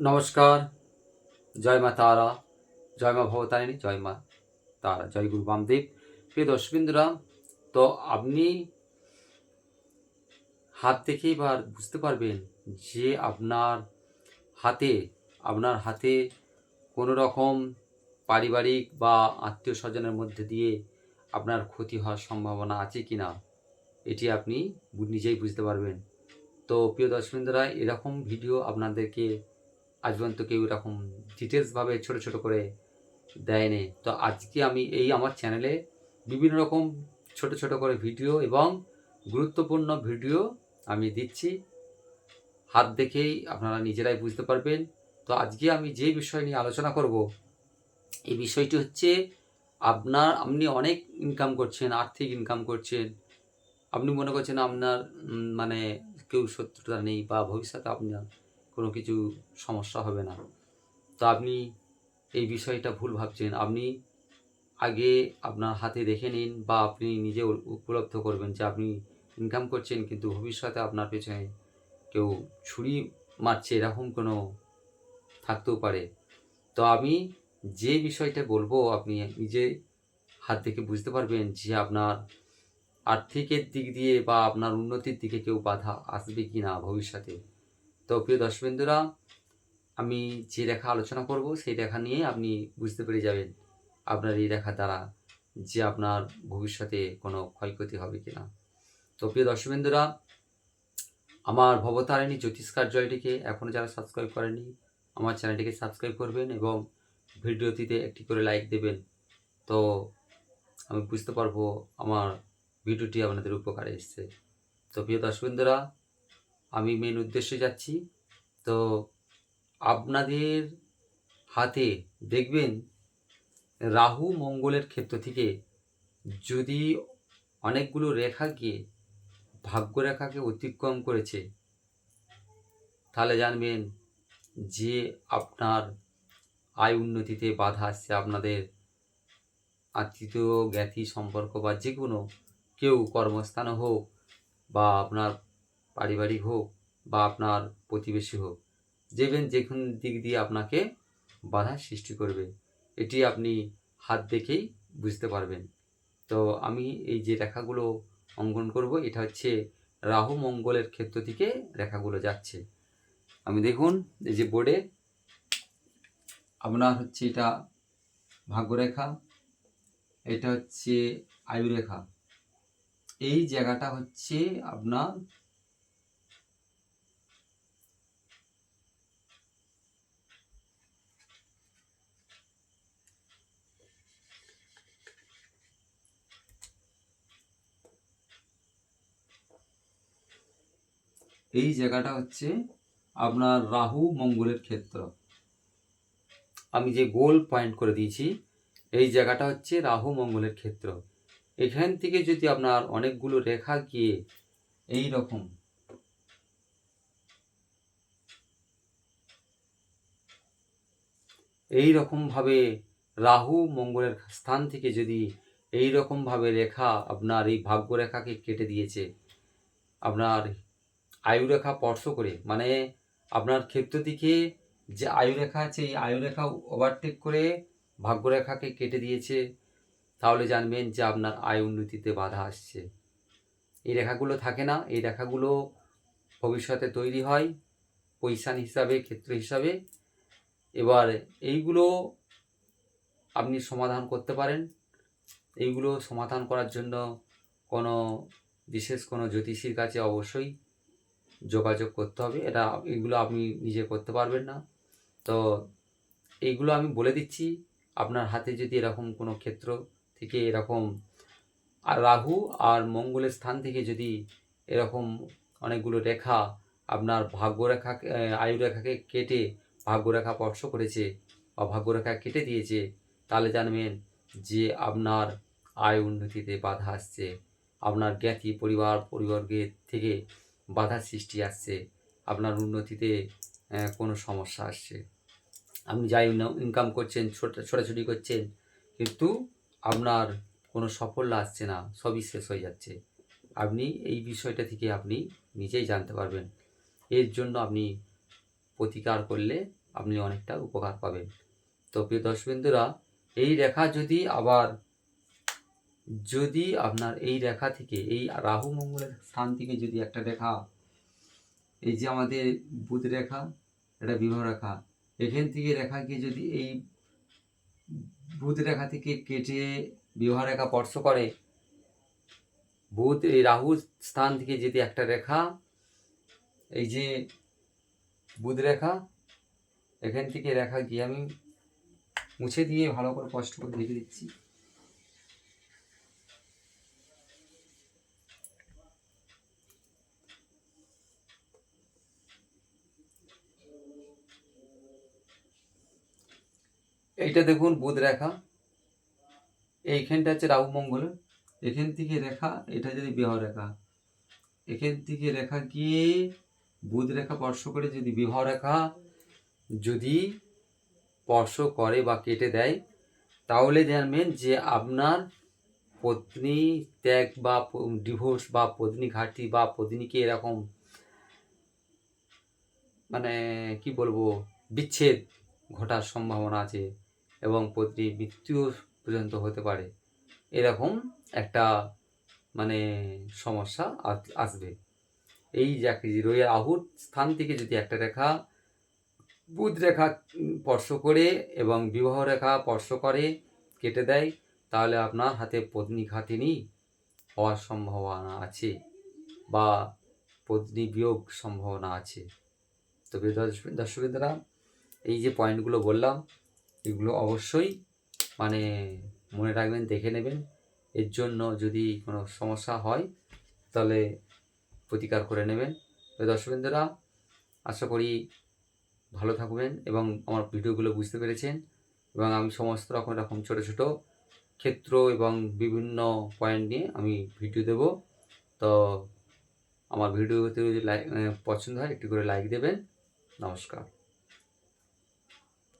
নমস্কার। জয় মা তারা, জয় মা ভবতারিণী, জয় মা তারা, জয় গুরু বামদেব। প্রিয় দর্শকবৃন্দরা, তো আপনি হাত দেখেই বা বুঝতে পারবেন যে হাতে আপনার হাতে কোনো রকম পারিবারিক বা আত্মীয় স্বজনের মধ্যে দিয়ে আপনার ক্ষতি হওয়ার সম্ভাবনা আছে কি না, এটি আপনি নিজেই বুঝতে পারবেন। তো প্রিয় দর্শকবৃন্দরা, এরকম ভিডিও আপনাদেরকে আজ পর্যন্ত কেউ এরকম ডিটেলসভাবে ছোট ছোট করে দেয়নি। তো আজকে আমি এই আমার চ্যানেলে বিভিন্ন রকম ছোট ছোট করে ভিডিও এবং গুরুত্বপূর্ণ ভিডিও আমি দিচ্ছি। হাত দেখেই আপনারা নিজেরাই বুঝতে পারবেন। তো আজকে আমি যে বিষয় নিয়ে আলোচনা করব, এই বিষয়টি হচ্ছে আপনি অনেক ইনকাম করছেন, আর্থিক ইনকাম করছেন। আপনি মনে করছেন আপনার মানে কেউ শত্রুতা নেই বা ভবিষ্যতে আপনার কোনো কিছু সমস্যা হবে না। তো আপনি এই বিষয়টা ভুল ভাবছেন। আপনি আগে আপনার হাতে দেখে নিন বা আপনি নিজে উপলব্ধ করবেন যে আপনি ইনকাম করছেন, কিন্তু ভবিষ্যতে আপনার পেছনে কেউ ছুরি মারছে, এরকম কোনো থাকতেও পারে। তো আমি যে বিষয়টা বলবো, আপনি নিজে হাত দেখে বুঝতে পারবেন যে আপনার আর্থিকের দিক দিয়ে বা আপনার উন্নতির দিকে কেউ বাধা আসবে কি না ভবিষ্যতে। তো প্রিয় দর্শকবৃন্দরা, আমি যে রেখা আলোচনা করব সেই রেখা নিয়ে আপনি বুঝতে পেরে যাবেন আপনার এই রেখার দ্বারা যে আপনার ভবিষ্যতে কোনো ক্ষয়ক্ষতি হবে কি না। তো প্রিয় দর্শকবৃন্দরা, আমার ভবতারিণী জ্যোতিষ কার্যালয়টিকে এখনও যারা সাবস্ক্রাইব করেনি, আমার চ্যানেলটিকে সাবস্ক্রাইব করবেন এবং ভিডিওটিতে একটি করে লাইক দেবেন। তো আমি বুঝতে পারবো আমার ভিডিওটি আপনাদের উপকারে এসছে। তো প্রিয় দর্শকবৃন্দরা, আমি মেন উদ্দেশ্যে যাচ্ছি। তো আপনাদের হাতে দেখবেন রাহু মঙ্গলের ক্ষেত্র থেকে যদি অনেকগুলো রেখা গিয়ে ভাগ্যরেখাকে অতিক্রম করেছে, তাহলে জানবেন যে আপনার আয় উন্নতিতে বাধা আসছে। আপনাদের আত্মীয় জ্ঞাতি সম্পর্ক বা যে কোনো কেউ, কর্মস্থানে হোক বা আপনার পারিবারিক হোক বা আপনার প্রতিবেশী হোক, দেখবেন যে কোনো দিক দিয়ে আপনাকে বাধার সৃষ্টি করবে। এটি আপনি হাত দেখেই বুঝতে পারবেন। তো আমি এই যে রেখাগুলো অঙ্কন করব, এটা হচ্ছে রাহু মঙ্গলের ক্ষেত্র থেকে রেখাগুলো যাচ্ছে। আমি দেখুন এই যে বোর্ডে আপনার হচ্ছে এটা ভাগ্যরেখা, এটা হচ্ছে আয়ুরেখা। এই জায়গাটা হচ্ছে আপনার হচ্ছে আপনার রাহু মঙ্গলের ক্ষেত্র। আমি যে গোল পয়েন্ট করে দিয়েছি, এই জায়গাটা হচ্ছে রাহু মঙ্গলের ক্ষেত্র। এখান থেকে যদি আপনার অনেকগুলো রেখা গিয়ে এই রকমভাবে রাহু মঙ্গলের স্থান থেকে যদি এই রকমভাবে রেখা আপনার এই ভাগ্যরেখাকে কেটে দিয়েছে, আপনার আয়ুরেখা স্পর্শ করে, মানে আপনার ক্ষেত্র দিকে যে আয়ুরেখা আছে এই আয়ুরেখা ওভারটেক করে ভাগ্যরেখাকে কেটে দিয়েছে, তাহলে জানবেন যে আপনার আয় উন্নতিতে বাধা আসছে। এই রেখাগুলো থাকে না, এই রেখাগুলো ভবিষ্যতে তৈরি হয় পজিশান হিসাবে, ক্ষেত্র হিসাবে। এবার এইগুলো আপনি সমাধান করতে পারেন। এইগুলো সমাধান করার জন্য কোনো বিশেষ কোনো জ্যোতিষীর কাছে অবশ্যই যোগাযোগ করতে হবে। এগুলো আপনি নিজে করতে পারবেন না। তো এইগুলো আমি বলে দিচ্ছি। আপনার হাতে যদি এরকম কোনো ক্ষেত্র থেকে এরকম আর রাহু আর মঙ্গলের স্থান থেকে যদি এরকম অনেকগুলো রেখা আপনার ভাগ্যরেখাকে আয়ুরেখাকে কেটে ভাগ্যরেখা স্পর্শ করেছে বা ভাগ্যরেখা কেটে দিয়েছে, তাহলে জানবেন যে আপনার আয় উন্নতিতে বাধা আসছে। আপনার জ্ঞাতি পরিবারবর্গের থেকে বাধার সৃষ্টি আসছে। আপনার উন্নতিতে কোনো সমস্যা আসছে। আপনি যাই ইনকাম করছেন, ছোটাছুটি করছেন, কিন্তু আপনার কোনো সাফল্য আসছে না, সবই শেষ হয়ে যাচ্ছে। আপনি এই বিষয়টা থেকে আপনি নিজেই জানতে পারবেন। এর জন্য আপনি প্রতিকার করলে আপনি অনেকটা উপকার পাবেন। তো প্রিয় দর্শকবৃন্দরা, এই রেখা যদি আপনার এই রেখা থেকে, এই রাহু মঙ্গলের স্থান থেকে যদি একটা রেখা, এই যে আমাদের বুধ রেখা, এটা বিবাহ রেখা, এখান থেকে রেখা গিয়ে যদি এই বুধ রেখা থেকে কেটে বিবাহ রেখা স্পর্শ করে, বুধ এই রাহুর স্থান থেকে যদি একটা রেখা, এই যে বুধ রেখা, এখান থেকে রেখা গিয়ে, আমি মুছে দিয়ে ভালো করে কষ্ট করে লিখে দিচ্ছি। এইটা দেখুন বুধ রেখা, এইখানটা হচ্ছে রাহু মঙ্গল, এখান থেকে রেখা, এটা যদি বিবাহ রেখা, এখান থেকে রেখা গিয়ে বুধ রেখা স্পর্শ করে যদি বিবাহ রেখা যদি স্পর্শ করে বা কেটে দেয়, তাহলে জানবেন যে আপনার পত্নী ত্যাগ বা ডিভোর্স বা পত্নী ঘাটি বা পত্নীকে এরকম মানে কি বলবো, বিচ্ছেদ ঘটার সম্ভাবনা আছে এবং পত্নী মৃত্যু পর্যন্ত হতে পারে, এরকম একটা মানে সমস্যা আসবে। এই রাহুর স্থান থেকে যদি একটা রেখা বুধ রেখা স্পর্শ করে এবং বিবাহ রেখা স্পর্শ করে কেটে দেয়, তাহলে আপনার হাতে পত্নী ঘাতিনী হওয়ার সম্ভাবনা আছে বা পত্নী বিয়োগ সম্ভাবনা আছে। তবে দর্শকরা, এই যে পয়েন্টগুলো বললাম, এগুলো অবশ্যই মানে মনে রাখবেন, দেখে নেবেন। এর জন্য যদি কোনো সমস্যা হয় তাহলে প্রতিকার করে নেবেন। তো দর্শকবৃন্দরা, আশা করি ভালো থাকবেন এবং আমার ভিডিওগুলো বুঝতে পেরেছেন, এবং আমি সমস্ত রকম ছোটো ছোটো ক্ষেত্র এবং বিভিন্ন পয়েন্ট নিয়ে আমি ভিডিও দেব। তো আমার ভিডিওতে যদি পছন্দ হয় একটু করে লাইক দেবেন। নমস্কার।